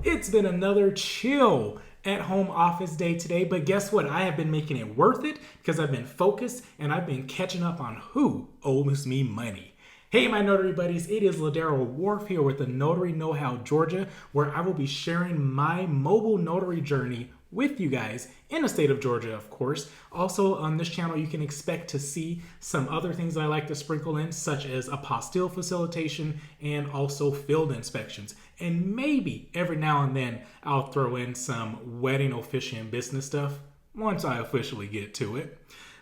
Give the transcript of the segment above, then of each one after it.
It's been another chill at home office day today, but guess what? I have been making it worth it because I've been focused and I've been catching up on who owes me money. Hey, my notary buddies, it is Ladero Wharf here with the Notary Know-How Georgia, where I will be sharing my mobile notary journey with you guys in the state of Georgia, of course. Also, on this channel, you can expect to see some other things that I like to sprinkle in, such as apostille facilitation and also field inspections. And maybe every now and then, I'll throw in some wedding officiant business stuff once I officially get to it.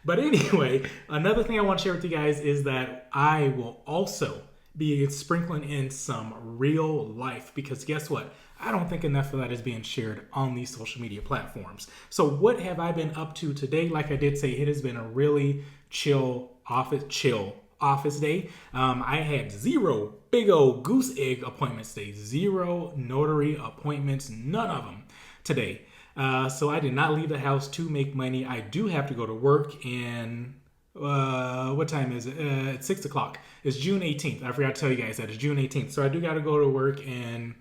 But anyway, another thing I want to share with you guys is that I will also be sprinkling in some real life, because guess what? I don't think enough of that is being shared on these social media platforms. So what have I been up to today? Like I did say, it has been a really chill office day. I had zero big old goose egg appointments today, zero notary appointments, none of them today. So I did not leave the house to make money. I do have to go to work in, what time is it? It's 6 o'clock. It's June 18th. I forgot to tell you guys that it's June 18th. So I do got to go to work in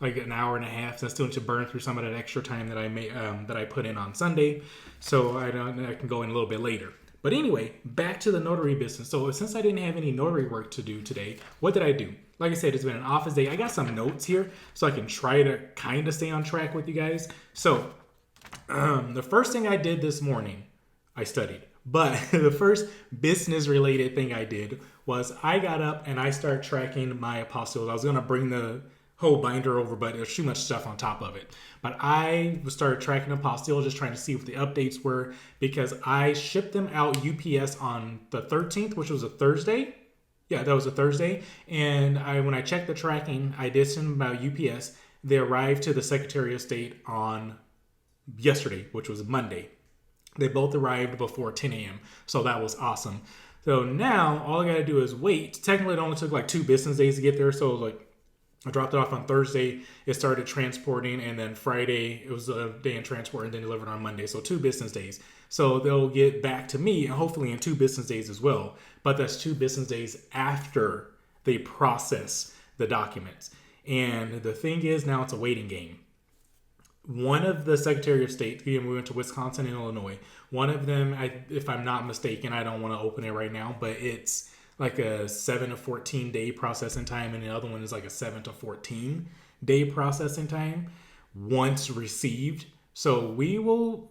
like an hour and a half. So I still need to burn through some of that extra time that I made, that I put in on Sunday. So I can go in a little bit later. But anyway, back to the notary business. So since I didn't have any notary work to do today, what did I do? Like I said, it's been an office day. I got some notes here so I can try to kind of stay on track with you guys. So the first thing I did this morning, I studied. But the first business related thing I did was I got up and I started tracking my apostilles. I was going to bring the whole binder over, but there's too much stuff on top of it. But I started tracking apostilles, just trying to see what the updates were, because I shipped them out UPS on the 13th, which was a Thursday. Yeah, that was a Thursday. And when I checked the tracking, I did send them out UPS. They arrived to the Secretary of State on yesterday, which was Monday. They both arrived before 10 a.m. So that was awesome. So now all I got to do is wait. Technically, it only took like 2 business days to get there. So like I dropped it off on Thursday. It started transporting. And then Friday, it was a day in transport and then delivered on Monday. So 2 business days. So they'll get back to me and hopefully in 2 business days as well. But that's 2 business days after they process the documents. And the thing is, now it's a waiting game. One of the Secretary of State, we went to Wisconsin and Illinois. One of them, if I'm not mistaken, I don't want to open it right now, but it's like a 7 to 14 day processing time. And the other one is like a 7 to 14 day processing time once received. So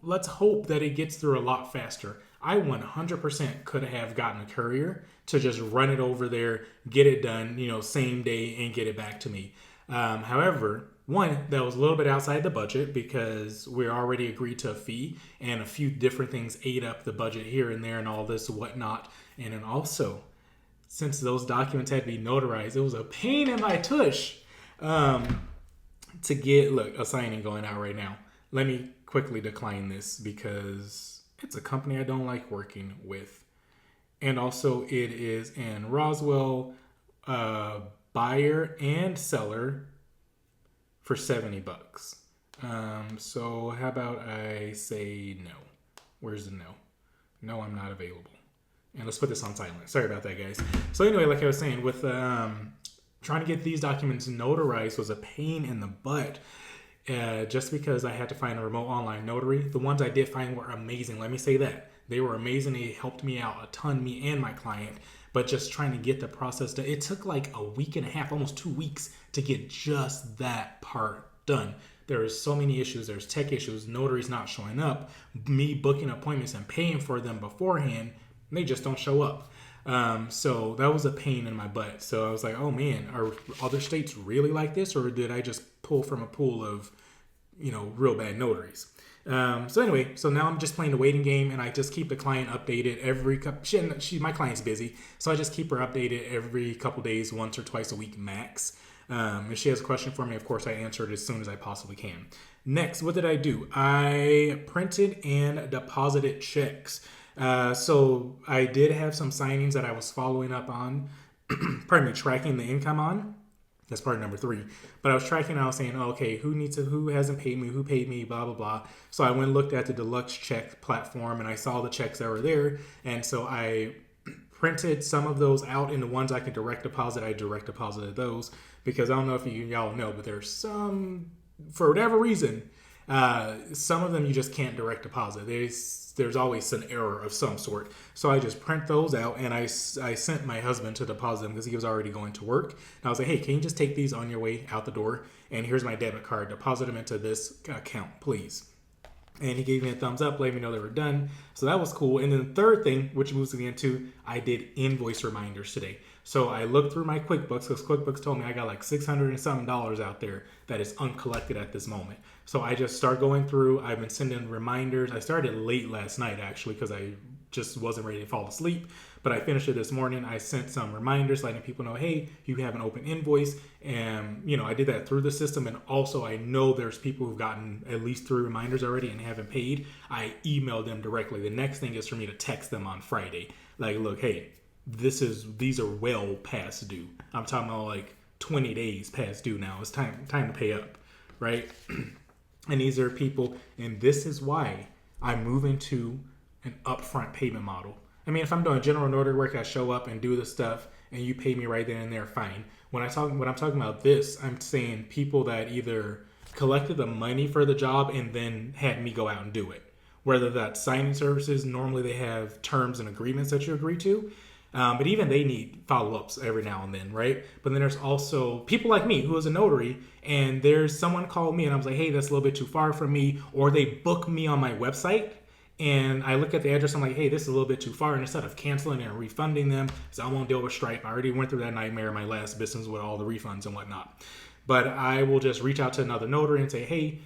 let's hope that it gets through a lot faster. I 100% could have gotten a courier to just run it over there, get it done, same day and get it back to me. However, one, that was a little bit outside the budget because we already agreed to a fee and a few different things ate up the budget here and there and all this whatnot. And then also, since those documents had to be notarized, it was a pain in my tush to get, a signing going out right now. Let me quickly decline this because it's a company I don't like working with. And also it is in Roswell, buyer and seller for $70. So how about I say no? Where's the no? No, I'm not available. And let's put this on silent. Sorry about that, guys. So anyway, like I was saying, with trying to get these documents notarized was a pain in the butt. Just because I had to find a remote online notary. The ones I did find were amazing. Let me say that. They were amazing. They helped me out a ton, me and my client. But just trying to get the process done, it took like a week and a half, almost 2 weeks to get just that part done. There's so many issues. There's tech issues, notaries not showing up, me booking appointments and paying for them beforehand. They just don't show up. So that was a pain in my butt. So I was like, oh man, are other states really like this? Or did I just pull from a pool of, real bad notaries? So anyway, so now I'm just playing the waiting game and I just keep the client updated every couple, my client's busy. So I just keep her updated every couple days, once or twice a week max. If she has a question for me, of course I answer it as soon as I possibly can. Next, what did I do? I printed and deposited checks. So I did have some signings that I was following up on, tracking the income on. That's part number 3. But I was tracking, I was saying, okay, who hasn't paid me, who paid me, blah, blah, blah. So I went and looked at the deluxe check platform and I saw the checks that were there. And so I printed some of those out into ones I could direct deposit. I direct deposited those because I don't know if y'all know, but there's some for whatever reason, some of them you just can't direct deposit. There's always an error of some sort. So I just print those out, and I sent my husband to deposit them because he was already going to work. And I was like, hey, can you just take these on your way out the door? And here's my debit card. Deposit them into this account, please. And he gave me a thumbs up, let me know they were done. So that was cool. And then the third thing, which moves me into, I did invoice reminders today. So I looked through my QuickBooks because QuickBooks told me I got like $600 and something out there that is uncollected at this moment. So I just start going through. I've been sending reminders. I started late last night actually because I just wasn't ready to fall asleep. But I finished it this morning. I sent some reminders letting people know, hey, you have an open invoice. And, I did that through the system. And also I know there's people who've gotten at least 3 reminders already and haven't paid. I emailed them directly. The next thing is for me to text them on Friday. Like, look, hey, these are well past due. I'm talking about like 20 days past due now. It's time to pay up, right? And these are people, and this is why I move into an upfront payment model. I mean, if I'm doing general notary work, I show up and do the stuff, and you pay me right then and there, fine. When I'm talking about this, I'm saying people that either collected the money for the job and then had me go out and do it. Whether that's signing services, normally they have terms and agreements that you agree to. But even they need follow-ups every now and then, right? But then there's also people like me who is a notary, and there's someone called me and I was like, hey, that's a little bit too far from me. Or they book me on my website and I look at the address, I'm like, hey, this is a little bit too far. And instead of canceling and refunding them, so I won't deal with Stripe. I already went through that nightmare in my last business with all the refunds and whatnot. But I will just reach out to another notary and say, hey,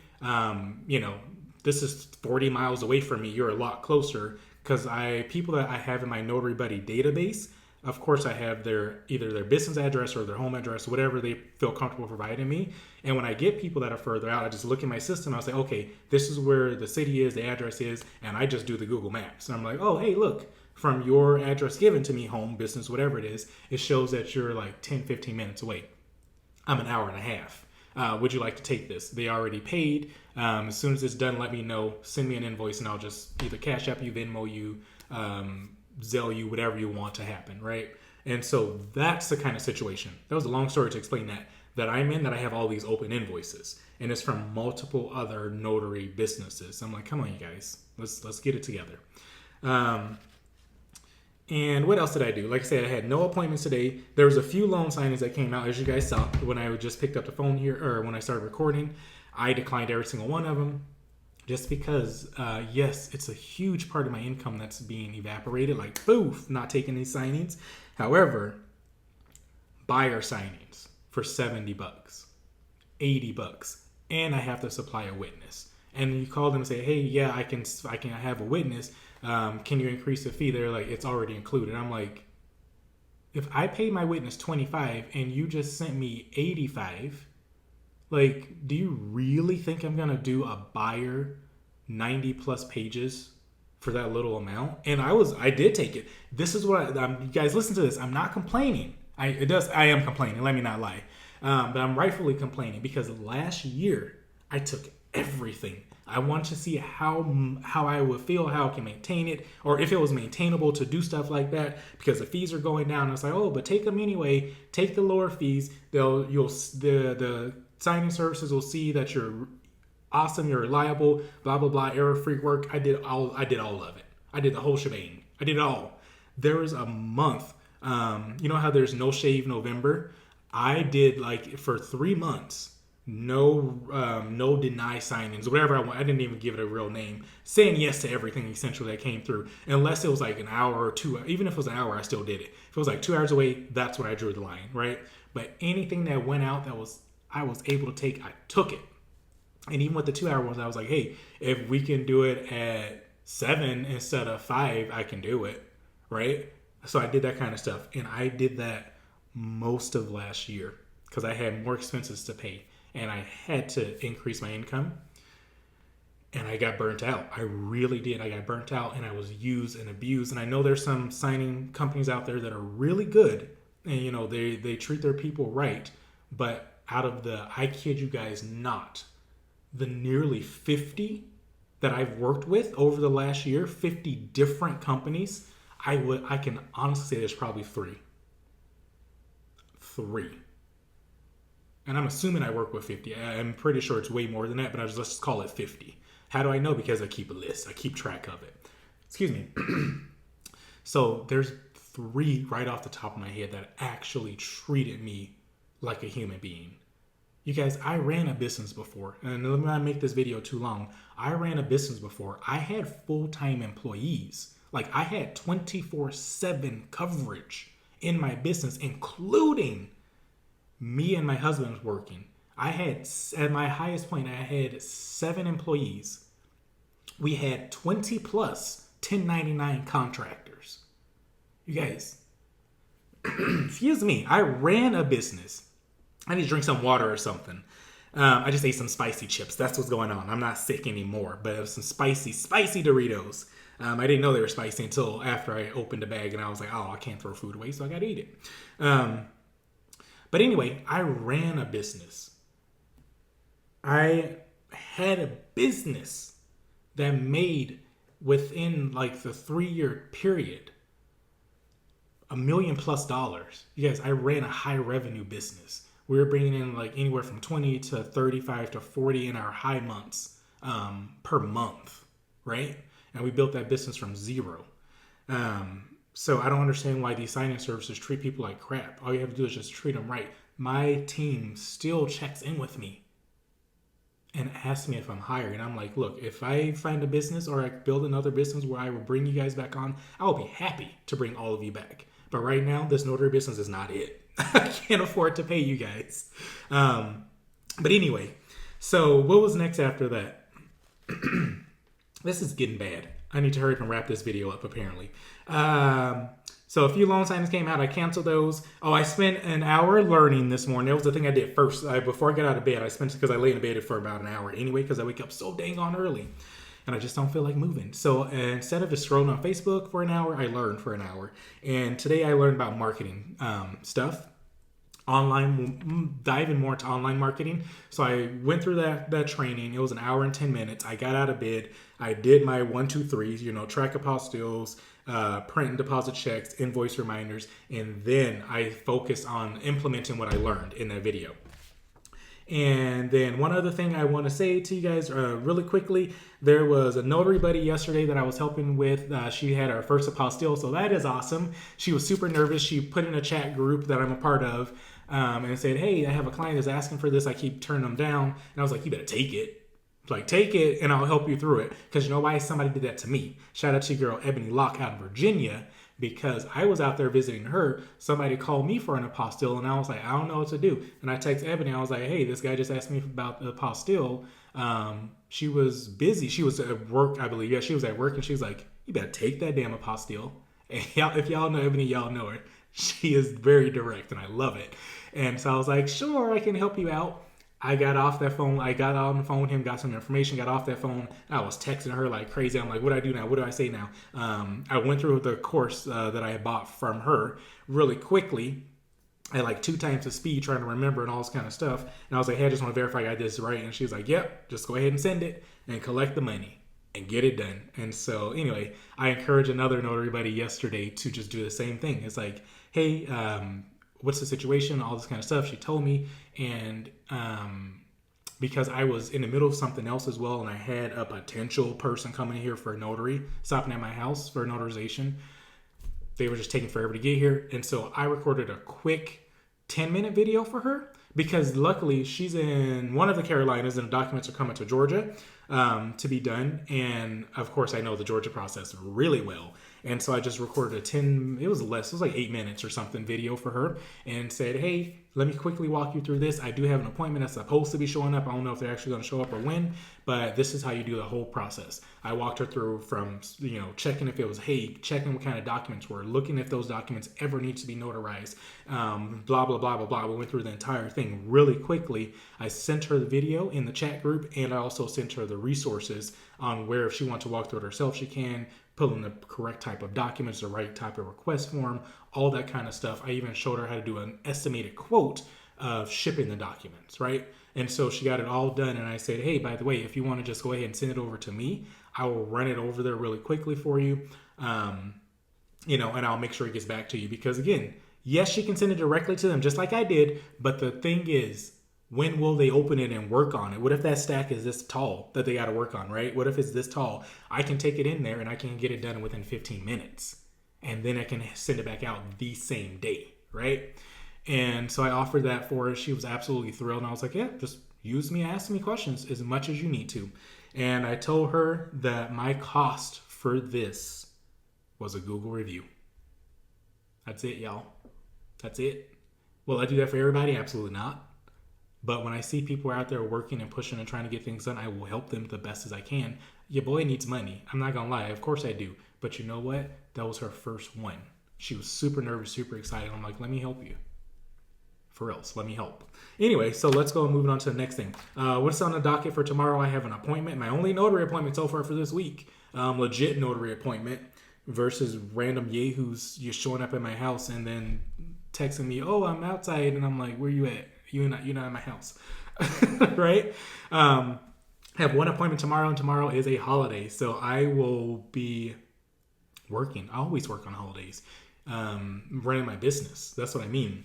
this is 40 miles away from me. You're a lot closer. Because people that I have in my Notary Buddy database, of course, I have either their business address or their home address, whatever they feel comfortable providing me. And when I get people that are further out, I just look in my system. I'll say, okay, this is where the city is, the address is, and I just do the Google Maps. And I'm like, oh, hey, look, from your address given to me, home, business, whatever it is, it shows that you're like 10, 15 minutes away. I'm an hour and a half. Would you like to take this? They already paid. As soon as it's done, let me know. Send me an invoice, and I'll just either Cash App you, Venmo you, Zelle you, whatever you want to happen, right? And so that's the kind of situation. That was a long story to explain that I'm in, that I have all these open invoices. And it's from multiple other notary businesses. I'm like, come on, you guys. Let's get it together. And what else did I do? Like I said, I had no appointments today. There was a few loan signings that came out, as you guys saw, when I just picked up the phone here, or when I started recording. I declined every single one of them just because, yes, it's a huge part of my income that's being evaporated. Like, poof, not taking these signings. However, buyer signings for $70, $80, and I have to supply a witness. And you call them and say, hey, yeah, I can have a witness. Can you increase the fee? They're like, it's already included. I'm like, if I pay my witness $25 and you just sent me $85, like, do you really think I'm going to do a buyer 90 plus pages for that little amount? And I did take it. This is what you guys listen to this. I'm not complaining. I am complaining. Let me not lie. But I'm rightfully complaining because last year I took everything. I want to see how I would feel, how I can maintain it, or if it was maintainable to do stuff like that, because the fees are going down. It's like, oh, but take them anyway. Take the lower fees. The signing services will see that you're awesome, you're reliable, blah blah blah, error-free work. I did all of it. I did the whole shebang. I did it all. There was a month. You know how there's No Shave November? I did like for 3 months. No deny signings, whatever I want. I didn't even give it a real name. Saying yes to everything essentially that came through. Unless it was like an hour or 2. Even if it was an hour, I still did it. If it was like 2 hours away, that's when I drew the line, right? But anything that went out I was able to take, I took it. And even with the 2 hour ones, I was like, hey, if we can do it at 7 instead of 5, I can do it, right? So I did that kind of stuff. And I did that most of last year because I had more expenses to pay. And I had to increase my income. And I got burnt out. I really did. I got burnt out and I was used and abused. And I know there's some signing companies out there that are really good. And, they treat their people right. But out of I kid you guys not, the nearly 50 that I've worked with over the last year, 50 different companies, I can honestly say there's probably 3. And I'm assuming I work with 50. I'm pretty sure it's way more than that, but let's just call it 50. How do I know? Because I keep a list. I keep track of it. Excuse me. So there's 3 right off the top of my head that actually treated me like a human being. You guys, I ran a business before, and let me not make this video too long. I ran a business before. I had full-time employees. Like, I had 24/7 coverage in my business, including me and my husband working. I had, at my highest point, I had 7 employees. We had 20 plus 1099 contractors. You guys, excuse me, I ran a business. I need to drink some water or something. I just ate some spicy chips. That's what's going on. I'm not sick anymore, but it was some spicy Doritos. I didn't know they were spicy until after I opened the bag, and I was like, oh, I can't throw food away, so I got to eat it. But anyway, I ran a business. I had a business that made, within like the 3-year period, $1 million plus. You guys, I ran a high revenue business. We were bringing in like anywhere from 20 to 35 to 40 in our high months per month, right? And we built that business from zero. So I don't understand why these signing services treat people like crap. All you have to do is just treat them right. My team still checks in with me and asks me if I'm hired. And I'm like, look, if I find a business or I build another business where I will bring you guys back on, I will be happy to bring all of you back. But right now, this notary business is not it. I can't afford to pay you guys. But anyway, so what was next after that? This is getting bad. I need to hurry up and wrap this video up, apparently. So a few loan signings came out. I canceled those. Oh, I spent an hour learning this morning. That was the thing I did first. Before I got out of bed, I spent, because I lay in bed for about an hour anyway, because I wake up so dang on early. And I just don't feel like moving. So instead of just scrolling on Facebook for an hour, I learned for an hour. And today I learned about marketing stuff. Online, diving more into online marketing. So I went through that training. It was an hour and 10 minutes. I got out of bed. I did my 1, 2, 3s, track apostilles, print and deposit checks, invoice reminders, and then I focused on implementing what I learned in that video. And then one other thing I want to say to you guys really quickly, there was a notary buddy yesterday that I was helping with. She had her first apostille, so that is awesome. She was super nervous. She put in a chat group that I'm a part of and said, hey, I have a client that's asking for this. I keep turning them down. And I was like, you better take it. Like, take it and I'll help you through it. Because you know why? Somebody did that to me. Shout out to your girl, Ebony Locke out in Virginia. Because I was out there visiting her, somebody called me for an apostille, and I was like, I don't know what to do. And I text Ebony, I was like, hey, this guy just asked me about the apostille. She was busy. She was at work, I believe. Yeah, she was at work, and she was like, you better take that damn apostille. And if y'all know Ebony, y'all know her. She is very direct, and I love it. And so I was like, sure, I can help you out. I got off that phone. I got on the phone with him, got some information, got off that phone. I was texting her like crazy. I'm like, what do I do now? What do I say now? I went through the course that I had bought from her really quickly at like 2 times the speed, trying to remember and all this kind of stuff. And I was like, hey, I just want to verify I got this right. And she was like, yep, just go ahead and send it and collect the money and get it done. And so anyway, I encouraged another notary buddy yesterday to just do the same thing. It's like, hey, what's the situation, all this kind of stuff. She told me, and because I was in the middle of something else as well, and I had a potential person coming here for a notary, stopping at my house for a notarization, they were just taking forever to get here. And so I recorded a quick 10-minute video for her, because luckily she's in one of the Carolinas and the documents are coming to Georgia to be done. And of course I know the Georgia process really well. And so I just recorded it was like 8 minutes or something video for her, and said, hey, let me quickly walk you through this. I do have an appointment that's supposed to be showing up. I don't know if they're actually going to show up or when, but this is how you do the whole process. I walked her through from, checking if it was, checking what kind of documents were, looking if those documents ever need to be notarized, blah, blah, blah, blah, blah. We went through the entire thing really quickly. I sent her the video in the chat group, and I also sent her the resources on where if she wants to walk through it herself, she can, pull in the correct type of documents, the right type of request form, all that kind of stuff. I even showed her how to do an estimated quote of shipping the documents, right? And so she got it all done. And I said, hey, by the way, if you want to just go ahead and send it over to me, I will run it over there really quickly for you. And I'll make sure it gets back to you. Because again, yes, she can send it directly to them just like I did. But the thing is, when will they open it and work on it? What if that stack is this tall that they got to work on, right? What if it's this tall? I can take it in there and I can get it done within 15 minutes. And then I can send it back out the same day, right? And so I offered that for her. She was absolutely thrilled. And I was like, yeah, just use me, ask me questions as much as you need to. And I told her that my cost for this was a Google review. That's it, y'all. That's it. Will I do that for everybody? Absolutely not. But when I see people out there working and pushing and trying to get things done, I will help them the best as I can. Your boy needs money. I'm not going to lie. Of course I do. But you know what? That was her first one. She was super nervous, super excited. I'm like, let me help you. For else, let me help. Anyway, so let's go and move on to the next thing. What's on the docket for tomorrow? I have an appointment. My only notary appointment so far for this week. Legit notary appointment versus random yahoos just showing up at my house and then texting me, oh, I'm outside. And I'm like, where you at? You're not at my house. Right? Have one appointment tomorrow, and tomorrow is a holiday. So I will be working. I always work on holidays. Running my business. That's what I mean.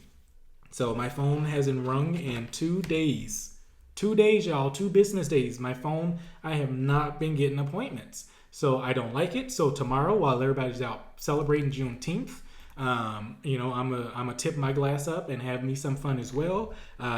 So my phone hasn't rung in 2 days. 2 days, y'all. 2 business days. My phone, I have not been getting appointments. So I don't like it. So tomorrow, while everybody's out celebrating Juneteenth, I'm gonna tip my glass up and have me some fun as well.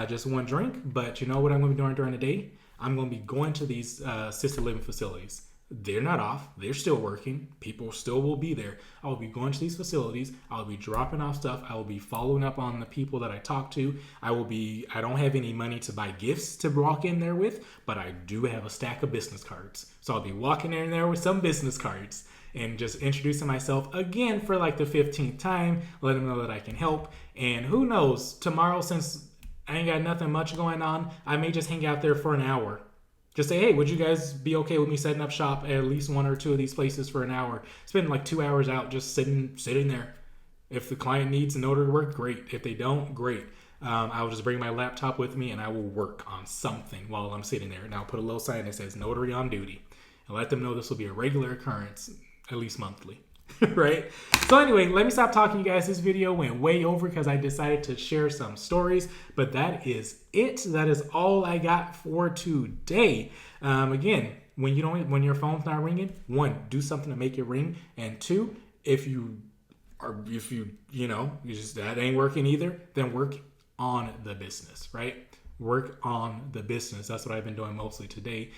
Just one drink. But you know what I'm gonna be doing during the day? I'm gonna be going to these assisted living facilities. They're not off. They're still working. People still will be there. I will be going to these facilities. I'll be dropping off stuff. I will be following up on the people that I talk to. I don't have any money to buy gifts to walk in there with, but I do have a stack of business cards. So I'll be walking in there with some business cards and just introducing myself again for like the 15th time, let them know that I can help. And who knows, tomorrow, since I ain't got nothing much going on, I may just hang out there for an hour. Just say, hey, would you guys be okay with me setting up shop at least 1 or 2 of these places for an hour? Spend like 2 hours out just sitting there. If the client needs a notary work, great. If they don't, great. I will just bring my laptop with me and I will work on something while I'm sitting there. And I'll put a little sign that says notary on duty and let them know this will be a regular occurrence, at least monthly. Right? So anyway, let me stop talking, you guys. This video went way over because I decided to share some stories, but that is it. That is all I got for today. Again, when your phone's not ringing, 1, do something to make it ring, and 2, if that ain't working either, then work on the business, right? Work on the business. That's what I've been doing mostly today,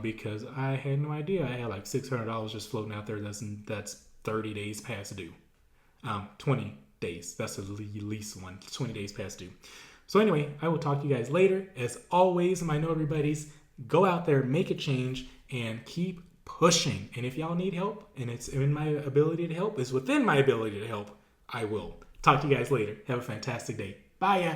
because I had no idea. I had like $600 just floating out there. That's 30 days past due. 20 days. That's the least one. 20 days past due. So anyway, I will talk to you guys later. As always, my notary buddies, go out there, make a change, and keep pushing. And if y'all need help, and it's in my ability to help, it's within my ability to help, I will. Talk to you guys later. Have a fantastic day. Bye, ya.